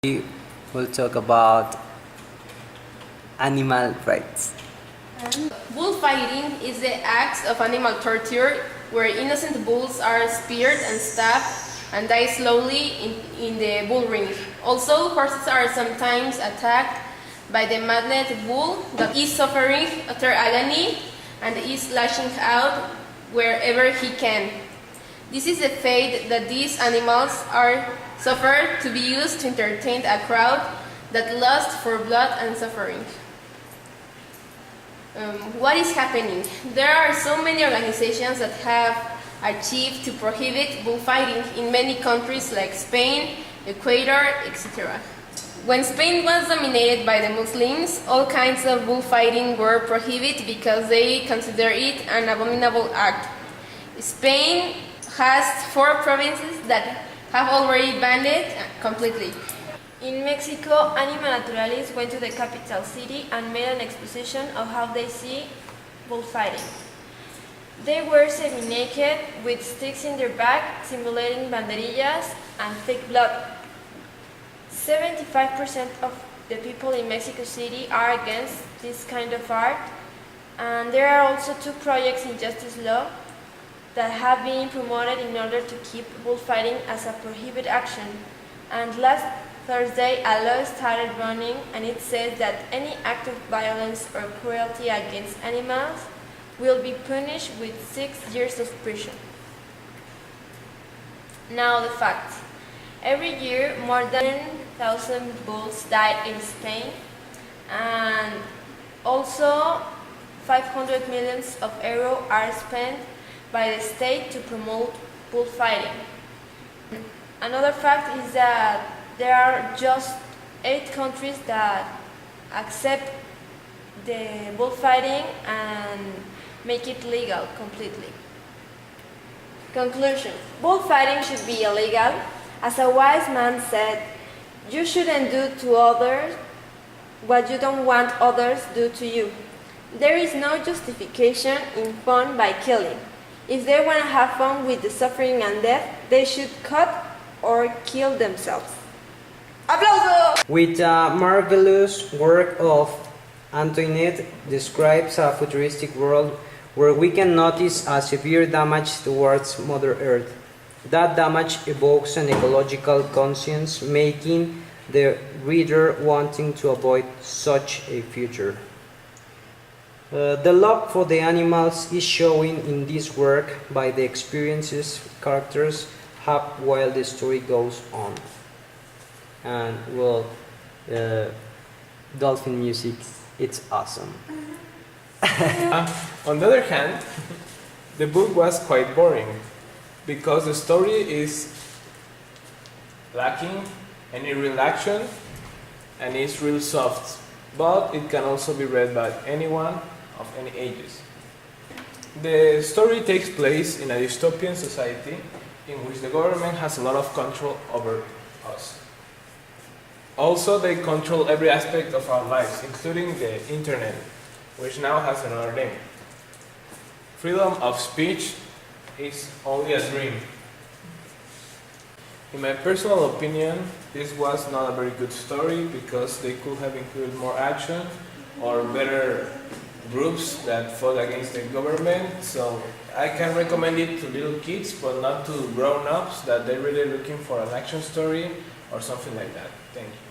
We will talk about animal rights. Bullfighting is the act of animal torture where innocent bulls are speared and stabbed and die slowly in the bull ring. Also, horses are sometimes attacked by the maddened bull that is suffering utter agony and is lashing out wherever he can. This is the fate that these animals are suffered to be used to entertain a crowd that lusts for blood and suffering. What is happening? There are so many organizations that have achieved to prohibit bullfighting in many countries like Spain, Ecuador, etc. When Spain was dominated by the Muslims, all kinds of bullfighting were prohibited because they consider it an abominable act. Spain has 4 provinces that have already banned it completely. In Mexico, animal naturalists went to the capital city and made an exposition of how they see bullfighting. They were semi-naked with sticks in their back, simulating banderillas and thick blood. 75% of the people in Mexico City are against this kind of art, and there are also 2 projects in justice law that have been promoted in order to keep bullfighting as a prohibited action. And last Thursday, a law started running, and it says that any act of violence or cruelty against animals will be punished with 6 years of prison. Now the facts. Every year, more than 1,000 bulls die in Spain, and also 500 million euros are spent by the state to promote bullfighting. Another fact is that there are just 8 countries that accept the bullfighting and make it legal completely. Conclusion: bullfighting should be illegal. As a wise man said, you shouldn't do to others what you don't want others do to you. There is no justification in fun by killing. If they want to have fun with the suffering and death, they should cut or kill themselves. ¡Aplauso! With a marvelous work of Antoinette describes a futuristic world where we can notice a severe damage towards Mother Earth. That damage evokes an ecological conscience, making the reader wanting to avoid such a future. The love for the animals is shown in this work by the experiences characters have while the story goes on. And well, dolphin music, it's awesome. On the other hand, the book was quite boring because the story is lacking any real action and is real soft, but it can also be read by anyone of any ages. The story takes place in a dystopian society in which the government has a lot of control over us. Also, they control every aspect of our lives, including the internet, which now has another name. Freedom of speech is only a dream. In my personal opinion, this was not a very good story because they could have included more action or better groups that fought against the government. So I can recommend it to little kids, but not to grown-ups that they're really looking for an action story or something like that. Thank you.